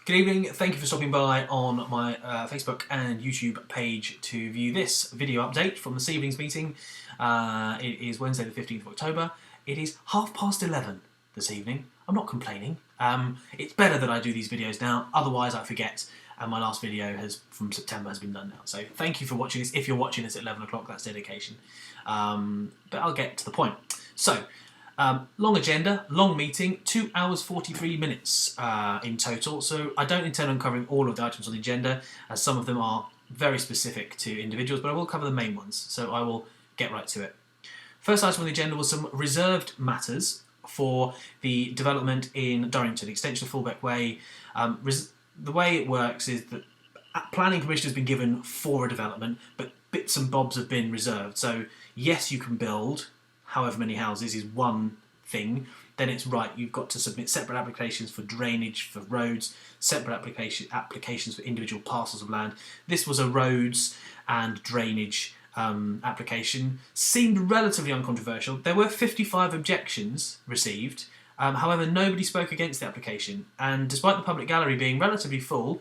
Good evening, thank you for stopping by on my Facebook and YouTube page to view this video update from this evening's meeting. It is Wednesday the 15th of October. It is 11:30 this evening. I'm not complaining. It's better that I do these videos now, otherwise I forget, and my last video from September has been done now. So thank you for watching this. If you're watching this at 11 o'clock, that's dedication. But I'll get to the point. So, long agenda, long meeting, 2 hours 43 minutes in total. So I don't intend on covering all of the items on the agenda, as some of them are very specific to individuals, but I will cover the main ones. So I will get right to it. First item on the agenda was some reserved matters for the development in Durrington, extension of Fullbeck Way. The way it works is that planning permission has been given for a development, but bits and bobs have been reserved. So yes, you can build however many houses is one thing. Then it's right, you've got to submit separate applications for drainage, for roads, separate applications for individual parcels of land. This was a roads and drainage application. Seemed relatively uncontroversial. There were 55 objections received. However, nobody spoke against the application, and despite the public gallery being relatively full,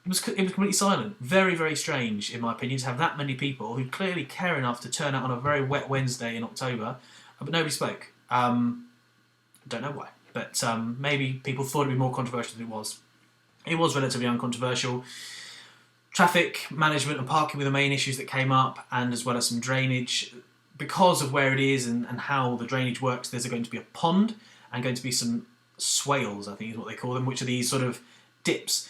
it was completely silent. Very, very strange, in my opinion, to have that many people who clearly care enough to turn out on a very wet Wednesday in October, but nobody spoke. Don't know why, but maybe people thought it'd be more controversial than it was. It was relatively uncontroversial. Traffic management and parking were the main issues that came up, and as well as some drainage. Because of where it is and how the drainage works, there's going to be a pond and going to be some swales, I think is what they call them, which are these sort of dips.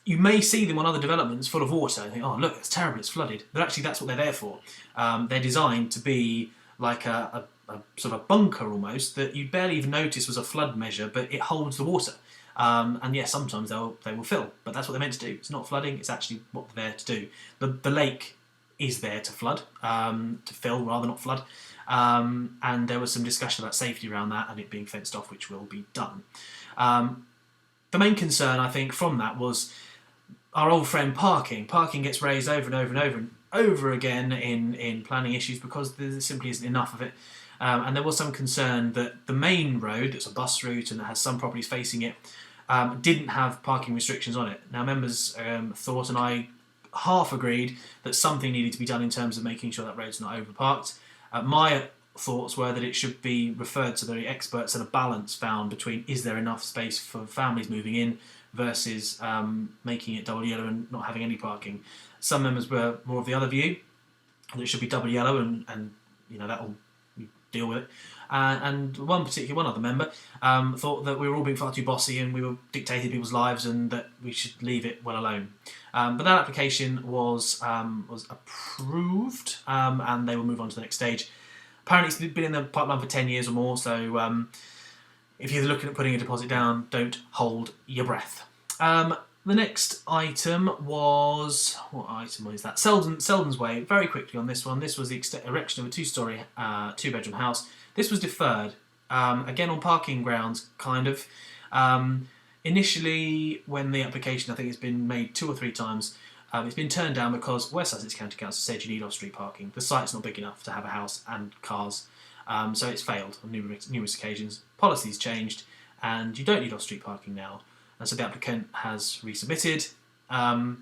You may see them on other developments full of water and think, oh look, it's terrible, it's flooded. But actually that's what they're there for. They're designed to be like a sort of bunker almost, that you'd barely even notice was a flood measure, but it holds the water. And yes, sometimes they will fill, but that's what they're meant to do. It's not flooding, it's actually what they're there to do. The lake is there to flood, to fill rather, not flood. And there was some discussion about safety around that and it being fenced off, which will be done. The main concern, I think, from that was our old friend parking. Parking gets raised over and over and over and over again in planning issues because there simply isn't enough of it. And there was some concern that the main road, that's a bus route and that has some properties facing it, didn't have parking restrictions on it. Now members thought, and I half agreed, that something needed to be done in terms of making sure that road's not overparked. My thoughts were that it should be referred to the experts and a balance found between is there enough space for families moving in versus making it double yellow and not having any parking. Some members were more of the other view, that it should be double yellow and you know, that'll deal with it. And one other member thought that we were all being far too bossy and we were dictating people's lives and that we should leave it well alone. But that application was approved and they will move on to the next stage. Apparently it's been in the pipeline for 10 years or more, so if you're looking at putting a deposit down, don't hold your breath. The next item was... what item was that? Selden's Way. Very quickly on this one. This was the erection of a two-storey, two-bedroom house. This was deferred. Again, on parking grounds, kind of. Initially, when the application, I think it's been made 2 or 3 times, it's been turned down because West Sussex County Council said you need off-street parking. The site's not big enough to have a house and cars, so it's failed on numerous occasions. Policy's changed, and you don't need off-street parking now. And so the applicant has resubmitted. But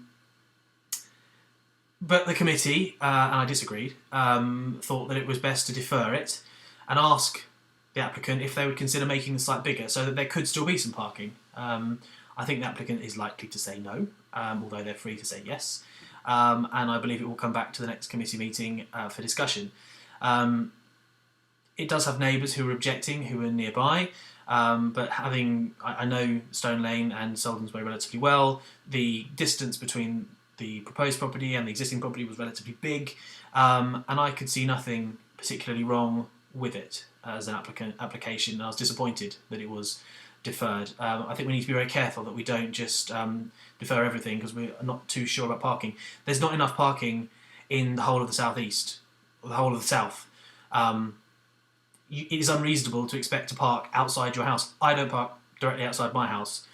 the committee, and I disagreed, thought that it was best to defer it and ask the applicant if they would consider making the site bigger so that there could still be some parking. I think the applicant is likely to say no, although they're free to say yes. And I believe it will come back to the next committee meeting for discussion. It does have neighbours who are objecting, who are nearby, but I know Stone Lane and Selden's Way relatively well. The distance between the proposed property and the existing property was relatively big, and I could see nothing particularly wrong with it as an application, and I was disappointed that it was deferred. I think we need to be very careful that we don't just defer everything because we're not too sure about parking. There's not enough parking in the whole of the southeast, or the whole of the south. It is unreasonable to expect to park outside your house. I don't park directly outside my house.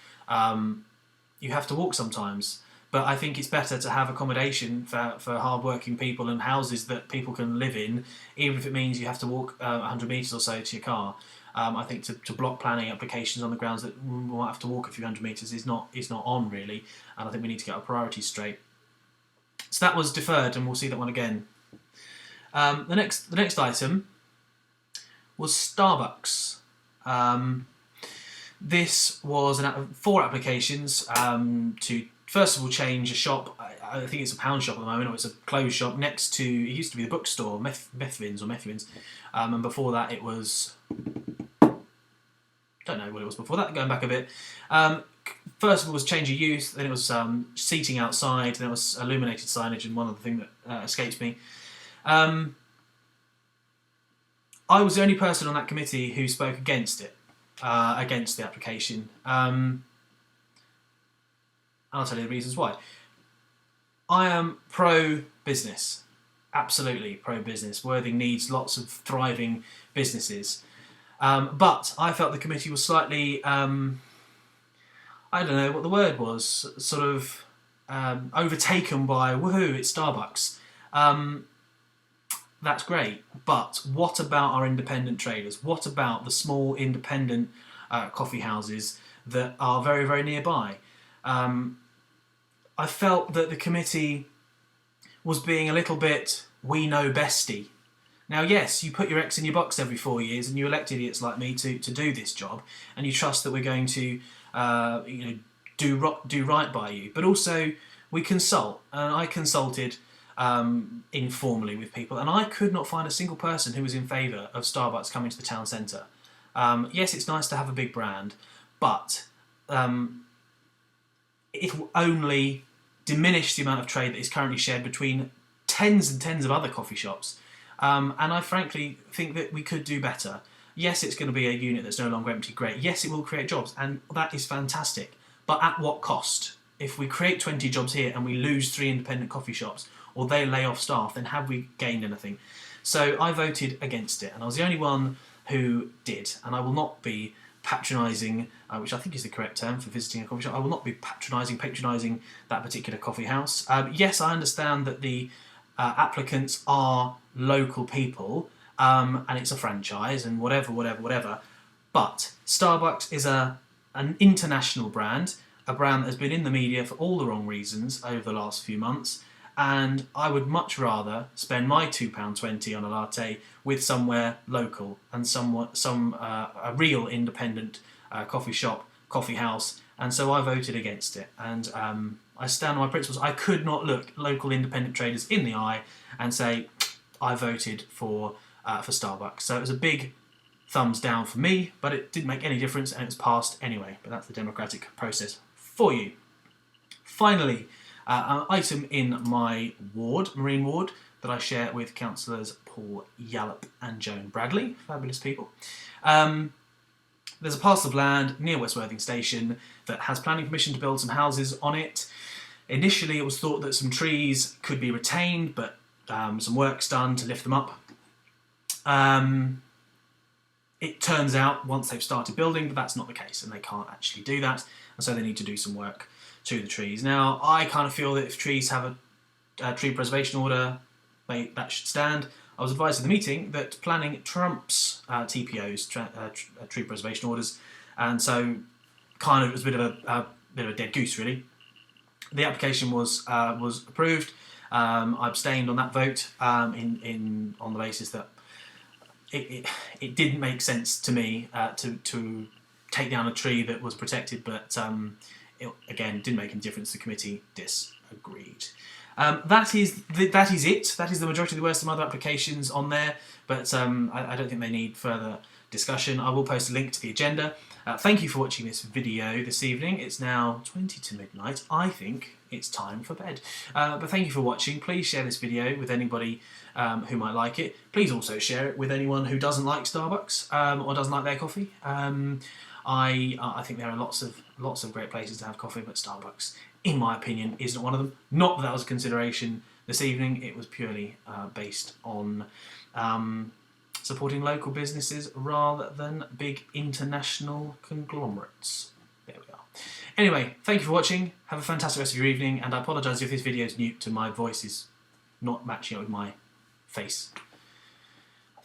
You have to walk sometimes. But I think it's better to have accommodation for hard-working people and houses that people can live in, even if it means you have to walk 100 metres or so to your car. I think to block planning applications on the grounds that we might have to walk a few hundred metres is not on really, and I think we need to get our priorities straight. So that was deferred, and we'll see that one again. The next item was Starbucks. This was 4 applications to first of all change a shop. I think it's a pound shop at the moment, or it's a clothes shop next to, it used to be the bookstore, Methvins, and before that it was, don't know what it was before that, going back a bit. First of all was change of use, then it was seating outside, then it was illuminated signage, and one other thing that escapes me. I was the only person on that committee who spoke against it, against the application. And I'll tell you the reasons why. I am pro-business, absolutely pro-business. Worthing needs lots of thriving businesses. But I felt the committee was slightly, I don't know what the word was, sort of overtaken by, woohoo, it's Starbucks. That's great, but what about our independent traders? What about the small independent coffee houses that are very, very nearby? I felt that the committee was being a little bit we know bestie. Now, yes, you put your X in your box every 4 years and you elect idiots like me to do this job, and you trust that we're going to do right by you. But also, we consult, and I consulted informally with people, and I could not find a single person who was in favour of Starbucks coming to the town centre. Yes, it's nice to have a big brand, but it will only diminish the amount of trade that is currently shared between tens and tens of other coffee shops. And I frankly think that we could do better. Yes, it's going to be a unit that's no longer empty, great. Yes, it will create jobs, and that is fantastic. But at what cost? If we create 20 jobs here and we lose 3 independent coffee shops, or they lay off staff, then have we gained anything? So I voted against it, and I was the only one who did, and I will not be patronising, which I think is the correct term for visiting a coffee shop, I will not be patronising that particular coffee house. Yes, I understand that the applicants are local people, and it's a franchise, and whatever, but Starbucks is an international brand, a brand that has been in the media for all the wrong reasons over the last few months, and I would much rather spend my £2.20 on a latte with somewhere local and a real independent coffee shop, coffee house, and so I voted against it. And I stand on my principles. I could not look local independent traders in the eye and say I voted for Starbucks. So it was a big thumbs down for me, but it didn't make any difference, and it was passed anyway. But that's the democratic process for you. Finally, an item in my ward, Marine Ward, that I share with councillors Paul Yallop and Joan Bradley, fabulous people. There's a parcel of land near West Worthing Station that has planning permission to build some houses on it. Initially it was thought that some trees could be retained, but some work's done to lift them up. It turns out once they've started building that that's not the case, and they can't actually do that, and so they need to do some work to the trees. Now, I kind of feel that if trees have a tree preservation order, that should stand. I was advised at the meeting that planning trumps TPOs, tree preservation orders, and so kind of it was a bit of a dead goose, really. The application was approved. I abstained on that vote on the basis that it didn't make sense to me to take down a tree that was protected, but it, again, didn't make any difference. The committee disagreed. That is it. That is the majority of the worst of other applications on there, but I don't think they need further discussion. I will post a link to the agenda. Thank you for watching this video this evening. It's now 20 to midnight. I think it's time for bed. But thank you for watching. Please share this video with anybody who might like it. Please also share it with anyone who doesn't like Starbucks or doesn't like their coffee. I think there are lots of great places to have coffee, but Starbucks, in my opinion, isn't one of them. Not that that was a consideration this evening. It was purely based on supporting local businesses rather than big international conglomerates. There we are. Anyway, thank you for watching. Have a fantastic rest of your evening, and I apologise if this video is new to my voice is not matching up with my face.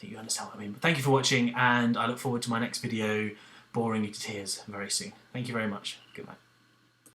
think you understand what I mean. But thank you for watching, and I look forward to my next video boring you to tears very soon. Thank you very much. Good night.